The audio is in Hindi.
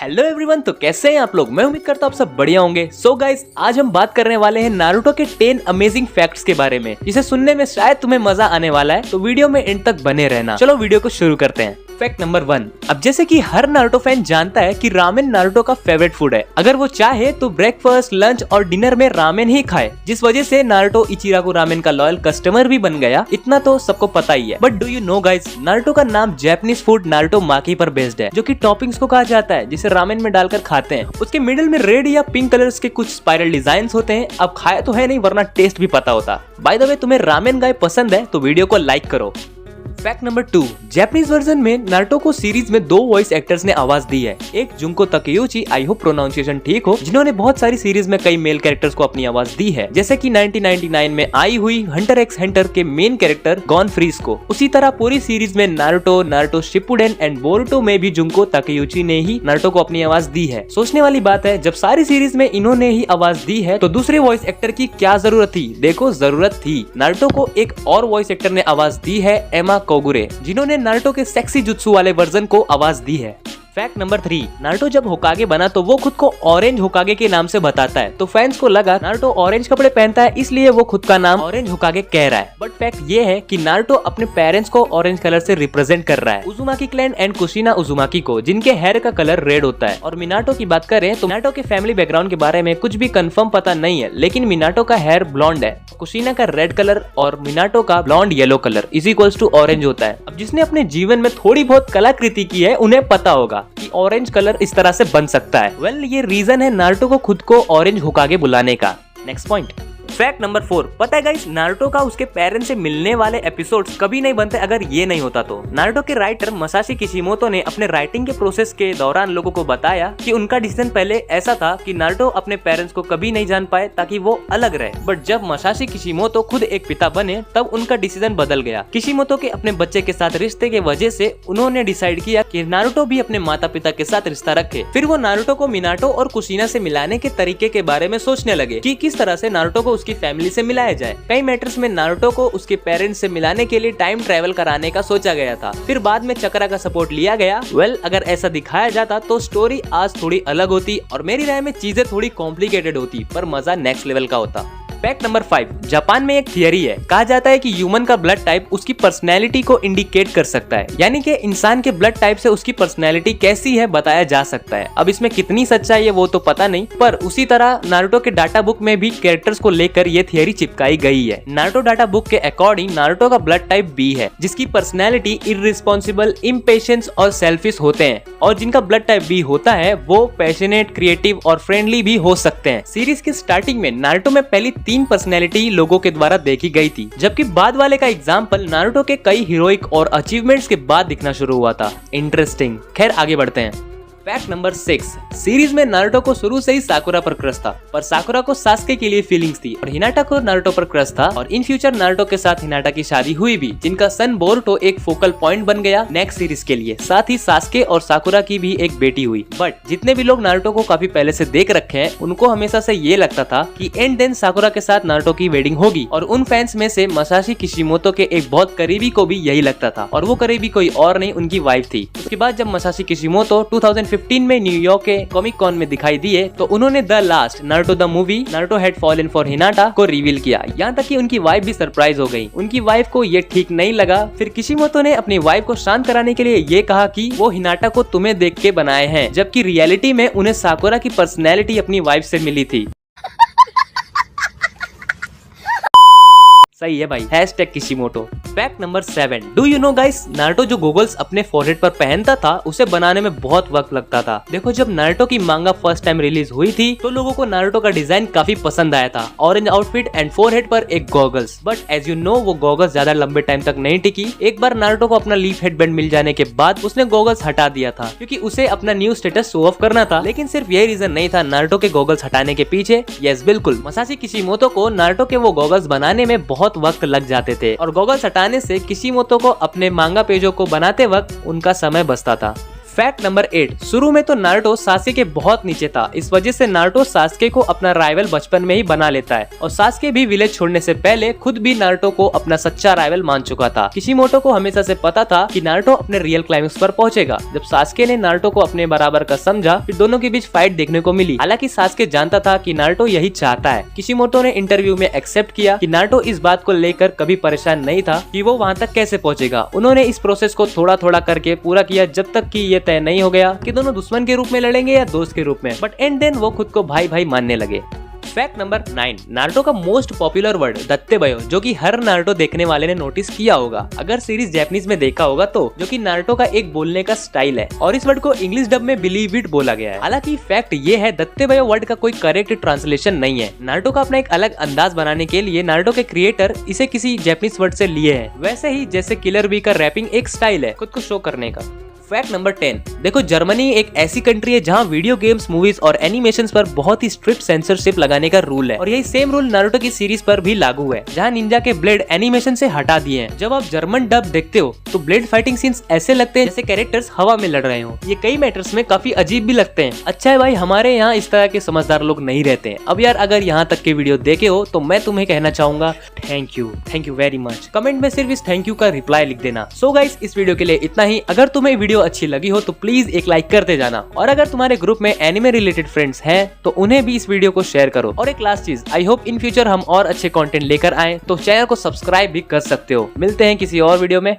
हेलो एवरीवन, तो कैसे हैं आप लोग। मैं उम्मीद करता हूँ आप सब बढ़िया होंगे। सो गाइस, आज हम बात करने वाले हैं नारुतो के 10 अमेजिंग फैक्ट्स के बारे में, जिसे सुनने में शायद तुम्हें मजा आने वाला है। तो वीडियो में एंड तक बने रहना। चलो वीडियो को शुरू करते हैं। Fact number 1। अब जैसे कि हर नारुतो फैन जानता है कि रामेन नारुतो का फेवरेट फूड है। अगर वो चाहे तो ब्रेकफास्ट, लंच और डिनर में रामेन ही खाए, जिस वजह से नारुतो इचिराकु रामेन का लॉयल कस्टमर भी बन गया। इतना तो सबको पता ही है। But do you know guys, Naruto का नाम जापानीज फूड नारुतो माकी पर बेस्ड है, जो कि टॉपिंग्स को कहा जाता है, जिसे रामेन में डालकर खाते हैं। उसके मिडिल में रेड या पिंक कलर्स के कुछ स्पाइरल डिजाइन होते हैं। अब खाया तो है नहीं, वरना टेस्ट भी पता होता। बाय द वे, तुम्हें रामेन गाय पसंद है तो वीडियो को लाइक करो। Fact number 2। जापानीज वर्जन में नारुतो को सीरीज में 2 वॉइस एक्टर्स ने आवाज दी है। एक जुंको तकेयुची, आई होप प्रोनाउंसिएशन ठीक हो, जिन्होंने बहुत सारी सीरीज में कई मेल कैरेक्टर्स को अपनी आवाज दी है, जैसे कि 1999 में आई हुई हंटर एक्स हंटर के मेन कैरेक्टर गॉन फ्रीज को। उसी तरह पूरी सीरीज में Naruto, Naruto Shippuden and Boruto में भी जुंको तकेयुची ने ही नारुतो को अपनी आवाज दी है। सोचने वाली बात है, जब सारी सीरीज में इन्होंने ही आवाज दी है तो दूसरे वॉइस एक्टर की क्या जरूरत थी। देखो, जरूरत थी। नारुतो को एक और वॉइस एक्टर ने आवाज दी है, एमा कोगुरे, जिन्होंने नारुतो के सेक्सी जुत्सु वाले वर्जन को आवाज दी है। Fact number 3। नारुतो जब होकागे बना तो वो खुद को ऑरेंज होकागे के नाम से बताता है, तो फैंस को लगा नारुतो ऑरेंज कपड़े पहनता है, इसलिए वो खुद का नाम ऑरेंज होकागे कह रहा है। बट फैक्ट ये है कि नारुतो अपने पेरेंट्स को ऑरेंज कलर से रिप्रेजेंट कर रहा है, उजुमाकी क्लैन एंड कुशिना उजुमाकी को, जिनके हेयर का कलर रेड होता है। और मिनाटो की बात करें तो मिनाटो के फैमिली बैकग्राउंड के बारे में कुछ भी कंफर्म पता नहीं है, लेकिन मिनाटो का हेयर ब्लॉन्ड है, कुशिना का रेड कलर और मिनाटो का blonde yellow colour is equals to orange होता है। अब जिसने अपने जीवन में थोड़ी बहुत कलाकृति की है, उन्हें पता होगा कि ऑरेंज कलर इस तरह से बन सकता है। वेल, ये रीजन है नारुतो को खुद को ऑरेंज होकागे बुलाने का। Next point. Fact number 4। पता है गाइस, नारुतो का उसके पेरेंट्स से मिलने वाले एपिसोड्स कभी नहीं बनते अगर ये नहीं होता तो। नारुतो के राइटर मसाशी किशिमोतो ने अपने राइटिंग के प्रोसेस के दौरान लोगों को बताया कि उनका डिसीजन पहले ऐसा था कि नारुतो अपने पेरेंट्स को कभी नहीं जान पाए ताकि वो अलग रहे। बट जब मसाशी किशिमोतो खुद एक पिता बने, तब उनका डिसीजन बदल गया। किशिमोतो के अपने बच्चे के साथ रिश्ते के वजह से उन्होंने डिसाइड किया कि नारुतो भी अपने माता पिता के साथ रिश्ता रखे। फिर वो नारुतो को मिनाटो और कुशिना से मिलाने के तरीके के बारे में सोचने लगे कि किस तरह से नारुतो को उसकी फैमिली से मिलाया जाए। कई मैटर्स में नारुतो को उसके पेरेंट्स से मिलाने के लिए टाइम ट्रेवल कराने का सोचा गया था, फिर बाद में चक्रा का सपोर्ट लिया गया। वेल, अगर ऐसा दिखाया जाता तो स्टोरी आज थोड़ी अलग होती और मेरी राय में चीजें थोड़ी कॉम्प्लिकेटेड होती, पर मजा नेक्स्ट लेवल का होता। Fact number 5। जापान में एक थियरी है, कहा जाता है कि ह्यूमन का ब्लड टाइप उसकी पर्सनैलिटी को इंडिकेट कर सकता है, यानी कि इंसान के ब्लड टाइप से उसकी पर्सनैलिटी कैसी है बताया जा सकता है। अब इसमें कितनी सच्चाई है वो तो पता नहीं, पर उसी तरह नारुतो के डाटा बुक में भी कैरेक्टर्स को लेकर ये थियरी चिपकाई गई है। नारुतो डाटा बुक के अकॉर्डिंग नारुतो का ब्लड टाइप बी है, जिसकी पर्सनैलिटी इररिस्पॉन्सिबल, इम्पेशेंस और सेल्फिश होते हैं। और जिनका ब्लड टाइप बी होता है वो पैशनेट, क्रिएटिव और फ्रेंडली भी हो सकते हैं। सीरीज की स्टार्टिंग में नारुतो में पहली 3 पर्सनैलिटी लोगों के द्वारा देखी गई थी, जबकि बाद वाले का एग्जाम्पल नारुतो के कई हीरोइक और अचीवमेंट्स के बाद दिखना शुरू हुआ था। इंटरेस्टिंग। खैर, आगे बढ़ते हैं। Fact number 6। सीरीज में नारुतो को शुरू से ही साकुरा पर क्रश था, पर साकुरा को सास्के के लिए फीलिंग्स थी और हिनाटा को नारुतो पर क्रश था। और इन फ्यूचर नारुतो के साथ हिनाटा की शादी हुई भी, जिनका सन बोरुतो एक फोकल पॉइंट बन गया नेक्स्ट सीरीज के लिए। साथ ही सास्के और साकुरा की भी एक बेटी हुई। बट जितने भी लोग नारुतो को काफी पहले से देख रखे हैं, उनको हमेशा से ये लगता था कि एंड देन साकुरा के साथ नारुतो की वेडिंग होगी। और उन फैंस में से मसाशी किशिमोतो के एक बहुत करीबी को भी यही लगता था, और वो करीबी कोई और नहीं, उनकी वाइफ थी। उसके बाद जब मसाशी किशिमोतो 2015 में न्यूयॉर्क के कॉमिक कॉन में दिखाई दिए, तो उन्होंने the last Naruto the movie Naruto had fallen for Hinata को रिवील किया। यहाँ तक कि उनकी वाइफ भी सरप्राइज हो गई। उनकी वाइफ को ये ठीक नहीं लगा। फिर किशिमोतो ने अपनी वाइफ को शांत कराने के लिए ये कहा कि वो हिनाटा को तुम्हें देख के बनाए हैं, जबकि रियलिटी में उन्हें साकुरा की पर्सनैलिटी अपनी वाइफ से मिली थी। सही है भाई, #Kishimoto. Fact number 7। Do you know guys, Naruto जो गोगल्स अपने फोरहेड पर पहनता था, उसे बनाने में बहुत वक्त लगता था। देखो, जब नारुतो की मांगा फर्स्ट टाइम रिलीज हुई थी तो लोगों को नारुतो का डिजाइन काफी पसंद आया था, ऑरेंज आउटफिट एंड फोरहेड पर एक goggles. But as you know, वो गॉगल्स ज्यादा लंबे टाइम तक नहीं टिकी। एक बार नारुतो को अपना लीफ हेडबैंड मिल जाने के बाद उसने गॉगल्स हटा दिया था, क्योंकि उसे अपना न्यू स्टेटस शो ऑफ करना था। लेकिन सिर्फ यही रीजन नहीं था नारुतो के गॉगल्स हटाने के पीछे। यस, बिल्कुल, मसाशी किशिमोतो को नारुतो के वो गॉगल्स बनाने में बहुत वक्त लग जाते थे, और गॉगल्स हटाने से किशिमोतो को अपने मांगा पेजों को बनाते वक्त उनका समय बचता था। फैक्ट नंबर 8, शुरू में तो नारुतो सास्के के बहुत नीचे था। इस वजह से नारुतो सास्के को अपना राइवल बचपन में ही बना लेता है और सास्के भी विलेज छोड़ने से पहले खुद भी नारुतो को अपना सच्चा राइवल मान चुका था। किशिमोटो को हमेशा से पता था कि नारुतो अपने रियल क्लाइमेक्स पर पहुंचेगा। जब सास्के ने नारुतो को अपने बराबर का समझा, फिर दोनों के बीच फाइट देखने को मिली। हालांकि सास्के जानता था कि नारुतो यही चाहता है। किशिमोटो ने इंटरव्यू में एक्सेप्ट किया कि नारुतो इस बात को लेकर कभी परेशान नहीं था कि वो वहाँ तक कैसे पहुँचेगा। उन्होंने इस प्रोसेस को थोड़ा थोड़ा करके पूरा किया जब तक कि ये तय नहीं हो गया कि दोनों दुश्मन के रूप में लड़ेंगे या दोस्त के रूप में। बट एंड देन वो खुद को भाई भाई मानने लगे। फैक्ट नंबर 9, नारुतो का मोस्ट पॉपुलर वर्ड दत्तेबयो, जो कि हर नारुतो देखने वाले ने नोटिस किया होगा अगर सीरीज जैपनीज में देखा होगा तो, जो कि नारुतो का एक बोलने का स्टाइल है और इस वर्ड को इंग्लिश डब में बिलीव इट बोला गया है। हालांकि फैक्ट ये है, दत्तेबयो वर्ड का कोई करेक्ट ट्रांसलेशन नहीं है। नारुतो का अपना एक अलग अंदाज बनाने के लिए नारुतो के क्रिएटर इसे किसी जैपनीज वर्ड से लिए हैं, वैसे ही जैसे किलर बी का रैपिंग एक स्टाइल है खुद को शो करने का। फैक्ट नंबर 10, देखो जर्मनी एक ऐसी कंट्री है जहां वीडियो गेम्स, मूवीज और एनिमेशंस पर बहुत ही स्ट्रिक्ट सेंसरशिप लगाने का रूल है और यही सेम रूल नारुतो की सीरीज पर भी लागू है, जहां निंजा के ब्लेड एनिमेशन से हटा दिए हैं। जब आप जर्मन डब देखते हो तो ब्लेड फाइटिंग सीन्स ऐसे लगते हैं जैसे कैरेक्टर्स हवा में लड़ रहे हो। ये कई मैटर्स में काफी अजीब भी लगते हैं। अच्छा है भाई, हमारे यहाँ इस तरह के समझदार लोग नहीं रहते हैं। अब यार अगर यहाँ तक के वीडियो देखे हो तो मैं तुम्हें कहना चाहूंगा thank you very much. Comment में सिर्फ इस थैंक यू का रिप्लाई लिख देना। सो गाइस, इस वीडियो के लिए इतना ही। अगर तुम्हें वीडियो अच्छी लगी हो तो प्लीज एक लाइक करते जाना और अगर तुम्हारे ग्रुप में एनिमे रिलेटेड फ्रेंड्स हैं तो उन्हें भी इस वीडियो को शेयर करो। और एक लास्ट चीज, आई होप इन फ्यूचर हम और अच्छे कंटेंट लेकर आए, तो चैनल को सब्सक्राइब भी कर सकते हो। मिलते हैं किसी और वीडियो में।